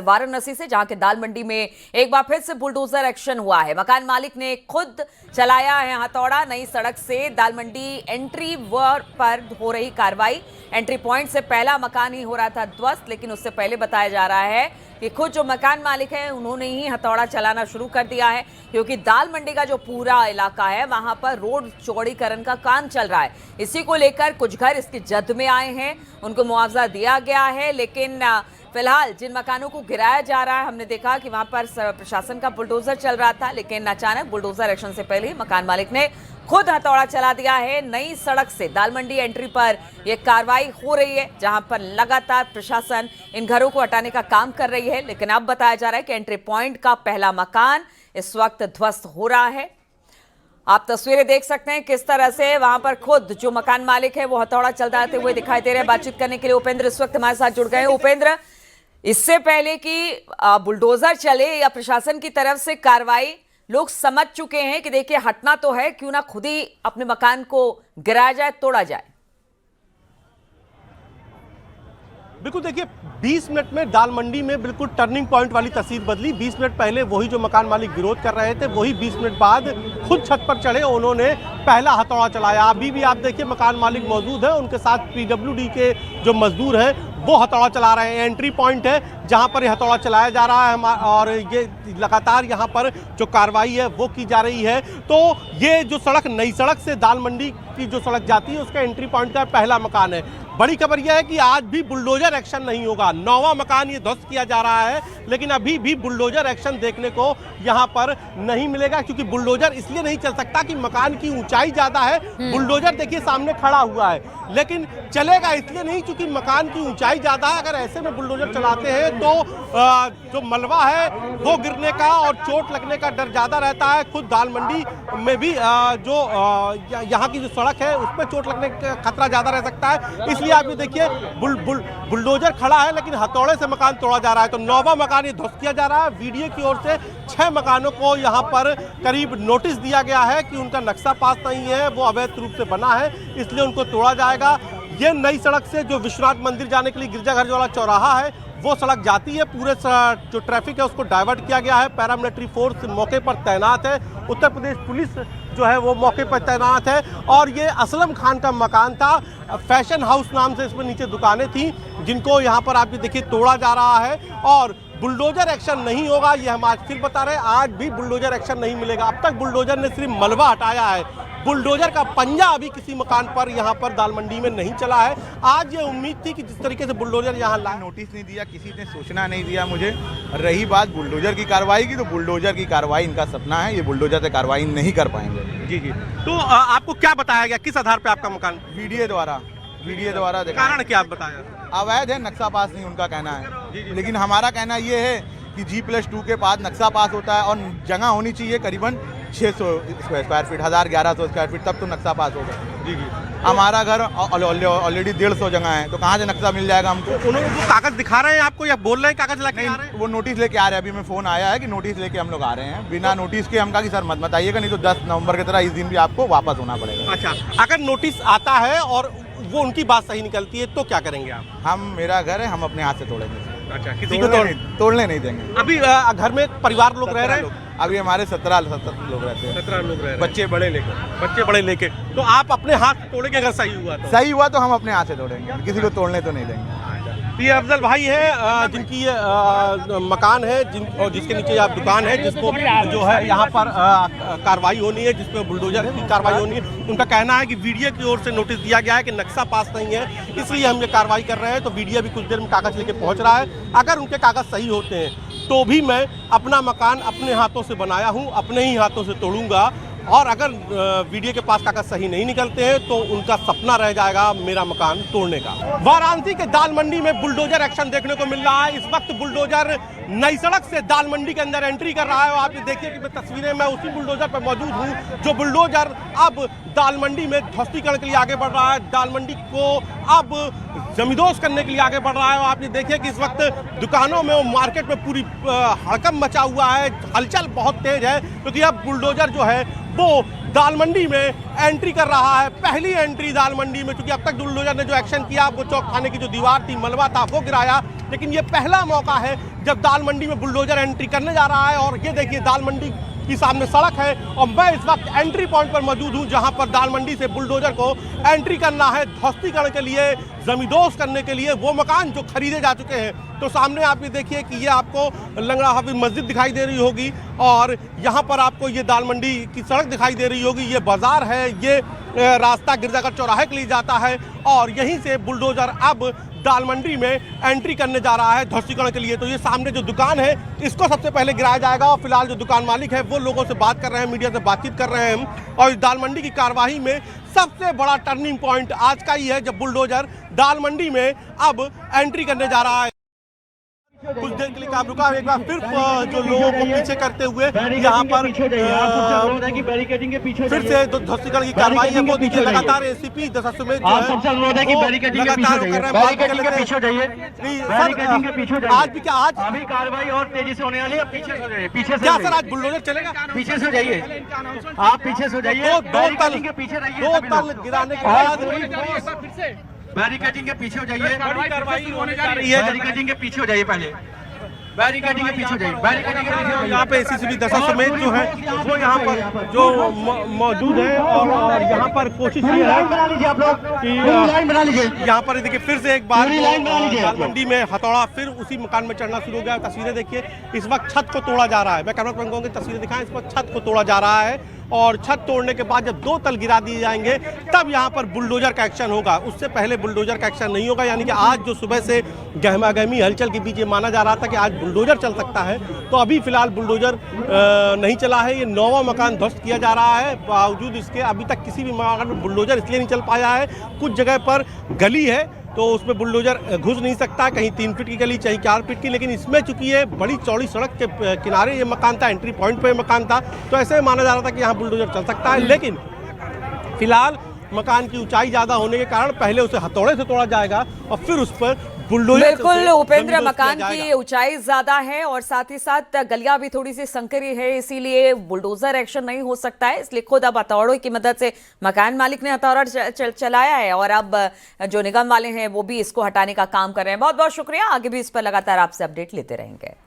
वाराणसी से, जहां के दाल मंडी में एक बार फिर से बुलडोजर एक्शन हुआ है। मकान मालिक ने खुद चलाया है हथौड़ा। नई सड़क से दाल मंडी एंट्री पर हो रही कार्रवाई। एंट्री पॉइंट से पहला मकान ही हो रहा था ध्वस्त, लेकिन उससे पहले बताया जा रहा है कि खुद जो मकान मालिक है उन्होंने ही हथौड़ा चलाना शुरू कर दिया है, क्योंकि दाल मंडी का जो पूरा इलाका है वहां पर रोड चौड़ीकरण का काम चल रहा है। इसी को लेकर कुछ घर इसकी जद में आए हैं, उनको मुआवजा दिया गया है, लेकिन फिलहाल जिन मकानों को गिराया जा रहा है, हमने देखा कि वहां पर प्रशासन का बुलडोजर चल रहा था, लेकिन अचानक बुलडोजर एक्शन से पहले ही मकान मालिक ने खुद हथौड़ा चला दिया है। नई सड़क से दाल मंडी एंट्री पर यह कार्रवाई हो रही है, जहां पर लगातार प्रशासन इन घरों को हटाने का काम कर रही है, लेकिन अब बताया जा रहा है कि एंट्री पॉइंट का पहला मकान इस वक्त ध्वस्त हो रहा है। आप तस्वीरें देख सकते हैं किस तरह से वहां पर खुद जो मकान मालिक है वो हथौड़ा चलाते हुए दिखाई दे रहे हैं। बातचीत करने के लिए उपेंद्र इस वक्त हमारे साथ जुड़ गए हैं। उपेंद्र, इससे पहले कि बुलडोजर चले या प्रशासन की तरफ से कार्रवाई, लोग समझ चुके हैं कि देखिए हटना तो है, क्यों ना खुद ही अपने मकान को गिराया जाए, तोड़ा जाए। बिल्कुल, देखिए 20 मिनट में दाल मंडी में बिल्कुल टर्निंग पॉइंट वाली तस्वीर बदली। 20 मिनट पहले वही जो मकान मालिक विरोध कर रहे थे, वही 20 मिनट बाद खुद छत पर चढ़े, उन्होंने पहला हथौड़ा चलाया। अभी भी आप देखिए मकान मालिक मौजूद है, उनके साथ पीडब्ल्यूडी के जो मजदूर हैं वो हथौड़ा चला रहे हैं। एंट्री पॉइंट है जहां पर ये हथौड़ा चलाया जा रहा है और ये लगातार यहां पर जो कार्रवाई है वो की जा रही है। तो ये जो सड़क, नई सड़क से दाल मंडी की जो सड़क जाती है, उसका एंट्री पॉइंट का पहला मकान है। बड़ी खबर यह है कि आज भी बुलडोजर एक्शन नहीं होगा। 9वां मकान ये ध्वस्त किया जा रहा है, लेकिन अभी भी बुलडोजर एक्शन देखने को यहाँ पर नहीं मिलेगा, क्योंकि बुलडोजर इसलिए नहीं चल सकता कि मकान की ऊंचाई ज्यादा है। बुलडोजर देखिए सामने खड़ा हुआ है, लेकिन चलेगा इसलिए नहीं क्योंकि मकान की ऊंचाई ज्यादा है। अगर ऐसे में बुलडोजर चलाते हैं तो जो मलबा है वो गिरने का और चोट लगने का डर ज्यादा रहता है। खुद दाल मंडी में भी जो यहाँ की जो सड़क है उस पर चोट लगने का खतरा ज्यादा रह सकता है। इसलिए आप ये देखिए बुलडोजर खड़ा है, लेकिन हथौड़े से मकान तोड़ा जा रहा है। तो 9वां मकान ये ध्वस्त किया जा रहा है। वीडियो की ओर से 6 मकानों को यहाँ पर करीब नोटिस दिया गया है कि उनका नक्शा पास नहीं है, वो अवैध रूप से बना है, इसलिए उनको तोड़ा जाएगा। ये नई सड़क से जो विश्वनाथ मंदिर जाने के लिए गिरजाघर वाला चौराहा है वो सड़क जाती है। पूरे जो ट्रैफिक है उसको डाइवर्ट किया गया है। पैरामिलिट्री फोर्स मौके पर तैनात है, उत्तर प्रदेश पुलिस जो है वो मौके पर तैनात है। और ये असलम खान का मकान था, फैशन हाउस नाम से इसमें नीचे दुकानें थी, जिनको यहाँ पर आप ये देखिए तोड़ा जा रहा है। और बुलडोजर एक्शन नहीं होगा, ये हम आज फिर बता रहे हैं, आज भी बुलडोजर एक्शन नहीं मिलेगा। अब तक बुलडोजर ने सिर्फ मलबा हटाया है, बुलडोजर का पंजा अभी किसी मकान पर यहाँ पर दाल मंडी में नहीं चला है। आज ये उम्मीद थी कि जिस तरीके से बुलडोजर यहाँ लाए, नोटिस नहीं दिया, किसी ने सूचना नहीं दिया मुझे। रही बात बुलडोजर की कार्रवाई की, तो बुलडोजर की कार्रवाई इनका सपना है, ये बुलडोजर से कार्रवाई नहीं कर पाएंगे। जी जी। तो आपको क्या बताया गया, किस आधार पे आपका मकान? वीडियो द्वारा कारण क्या आप बताया? अवैध है, नक्शा पास नहीं उनका कहना है। लेकिन हमारा कहना ये है कि G+2 के बाद नक्शा पास होता है और जगह होनी चाहिए करीबन 600 स्क्वायर फीट, 1000-1100 स्क्वायर फीट, तब तो नक्शा पास होगा। जी जी। हमारा घर ऑलरेडी 150 जगह है, तो कहाँ से नक्शा मिल जाएगा हमको? उन्होंने वो कागज दिखा रहे हैं आपको या बोल रहे हैं कागज लेके आ रहे हैं? वो नोटिस लेके आ रहे हैं। अभी मैं फोन आया है कि नोटिस लेके हम लोग आ रहे हैं। बिना नोटिस के हम कहा कि सर मत आइएगा, नहीं तो 10 नवंबर की तरह इस दिन भी आपको वापस होना पड़ेगा। अच्छा, अगर नोटिस आता है और वो उनकी बात सही निकलती है तो क्या करेंगे आप? मेरा घर है, हम अपने हाथ से तोड़ेंगे। अच्छा, किसी को तोड़ने नहीं देंगे। अभी घर में परिवार लोग रह रहे हैं? अभी हमारे 17 लोग रहते हैं। 17 लोग रह रहे हैं, बच्चे बड़े लेके। तो आप अपने हाथ तोड़ेंगे अगर सही हुआ तो? सही हुआ तो हम अपने हाथ से तोड़ेंगे, किसी को तोड़ने तो नहीं देंगे। ये अफजल भाई है, जिनकी ये मकान है, जिसके नीचे आप दुकान है, जिसको जो है यहाँ पर कार्रवाई होनी है, जिसपे बुलडोजर की कार्रवाई होनी है। उनका कहना है कि वीडियो की ओर से नोटिस दिया गया है कि नक्शा पास नहीं है, इसलिए हम ये कार्रवाई कर रहे हैं। तो वीडियो भी कुछ देर में कागज लेके पहुँच रहा है। अगर उनके कागज सही होते हैं तो भी मैं अपना मकान अपने हाथों से बनाया हूँ, अपने ही हाथों से तोड़ूंगा। और अगर वीडियो के पास कागज सही नहीं निकलते हैं तो उनका सपना रह जाएगा मेरा मकान तोड़ने का। वाराणसी के दाल मंडी में बुलडोजर एक्शन देखने को मिल रहा है। इस वक्त बुलडोजर नई सड़क से दाल मंडी के अंदर एंट्री कर रहा है। और आप ये देखिए कि तस्वीरें, मैं उसी बुलडोजर पर मौजूद हूँ जो बुलडोजर अब दाल मंडी में ध्वस्तीकरण के लिए आगे बढ़ रहा है, दाल मंडी को अब जमींदोज करने के लिए आगे बढ़ रहा है। और आप ये देखिए कि इस वक्त दुकानों में और मार्केट में पूरी हड़कंप मचा हुआ है, हलचल बहुत तेज है, क्योंकि अब बुलडोजर जो है वो दाल मंडी में एंट्री कर रहा है। पहली एंट्री दाल मंडी में, क्योंकि अब तक बुलडोजर ने जो एक्शन किया, वो चौक खाने की जो दीवार थी, मलबा था, वो गिराया। लेकिन ये पहला मौका है जब दाल मंडी में बुलडोजर एंट्री करने जा रहा है। और ये देखिए दाल मंडी की सामने सड़क है और मैं इस वक्त एंट्री पॉइंट पर मौजूद हूं, जहां पर दाल मंडी से बुलडोजर को एंट्री करना है ध्वस्तीकरण के लिए, जमींदोज करने के लिए, वो मकान जो खरीदे जा चुके हैं। तो सामने आप ये देखिए कि ये आपको लंगड़ा हाफिज मस्जिद दिखाई दे रही होगी और यहाँ पर आपको ये दाल मंडी की सड़क दिखाई दे रही होगी। ये बाजार है, ये रास्ता गिरजाघर चौराहे के लिए जाता है और यहीं से बुलडोजर अब दाल मंडी में एंट्री करने जा रहा है ध्वस्तीकरण के लिए। तो ये सामने जो दुकान है इसको सबसे पहले गिराया जाएगा और फिलहाल जो दुकान मालिक है वो लोगों से बात कर रहे हैं, मीडिया से बातचीत कर रहे हैं हम। और इस दाल मंडी की कार्यवाही में सबसे बड़ा टर्निंग पॉइंट आज का ही है जब बुलडोजर दाल मंडी में अब एंट्री करने जा रहा है। कुछ देर के लिए आप रुका, एक बार फिर जो लोगों को पीछे करते हुए यहाँ पर फिर से ध्वस्तीकरण की कार्रवाई है वो देखिए लगातार एसीपी दशमेश जो है लगातार कर रहे हैं। आज भी क्या आज अभी कार्रवाई और तेजी से होने वाली है। पीछे से क्या सर आज बुलडोजर चलेगा? पीछे से जाइए, आप पीछे से जाइए। दो तल गिराने के बाद बैरिकेडिंग के पीछे हो जाइए। कार्रवाई होने जा रही है। बैरिकेडिंग के पीछे हो जाइए, पहले बैरिकेडिंग के पीछे हो जाइए। बैरिकेडिंग के पीछे हो यहाँ पे एसीसीबी दशमेश जो है वो यहाँ पर जो मौजूद है और यहाँ पर कोशिश ये है कि यहाँ पर देखिए फिर से एक बार दाल मंडी में हथौड़ा फिर उसी मकान में चढ़ना शुरू हो गया। तस्वीरें देखिए, इस वक्त छत को तोड़ा जा रहा है। मैं कैमरा पर्सन को तस्वीरें दिखाएं, इस वक्त छत को तोड़ा जा रहा है और छत तोड़ने के बाद जब दो तल गिरा दिए जाएंगे तब यहाँ पर बुलडोजर का एक्शन होगा। उससे पहले बुलडोजर का एक्शन नहीं होगा। यानी कि आज जो सुबह से गहमा गहमी हलचल के बीच ये माना जा रहा था कि आज बुलडोजर चल सकता है, तो अभी फिलहाल बुलडोजर नहीं चला है। ये 9वां मकान ध्वस्त किया जा रहा है। बावजूद इसके अभी तक किसी भी मकान में बुलडोजर इसलिए नहीं चल पाया है, कुछ जगह पर गली है तो उसमें बुलडोजर घुस नहीं सकता, कहीं 3 फीट की गली चाहे 4 फीट की। लेकिन इसमें चूंकि ये बड़ी चौड़ी सड़क के किनारे ये मकान था, एंट्री पॉइंट पे मकान था, तो ऐसे माना जा रहा था कि यहाँ बुलडोजर चल सकता है। लेकिन फिलहाल मकान की ऊंचाई ज्यादा होने के कारण पहले उसे हथौड़े से तोड़ा जाएगा और फिर उस पर बुलडोजर। बिल्कुल उपेंद्र, मकान की ऊंचाई ज्यादा है और साथ ही साथ गलियां भी थोड़ी सी संकरी है, इसीलिए बुलडोजर एक्शन नहीं हो सकता है। इसलिए खुद अब हथौड़ों की मदद से मकान मालिक ने हथौड़ा चलाया है और अब जो निगम वाले हैं वो भी इसको हटाने का काम कर रहे हैं। बहुत बहुत शुक्रिया, आगे भी इस पर लगातार आपसे अपडेट लेते रहेंगे।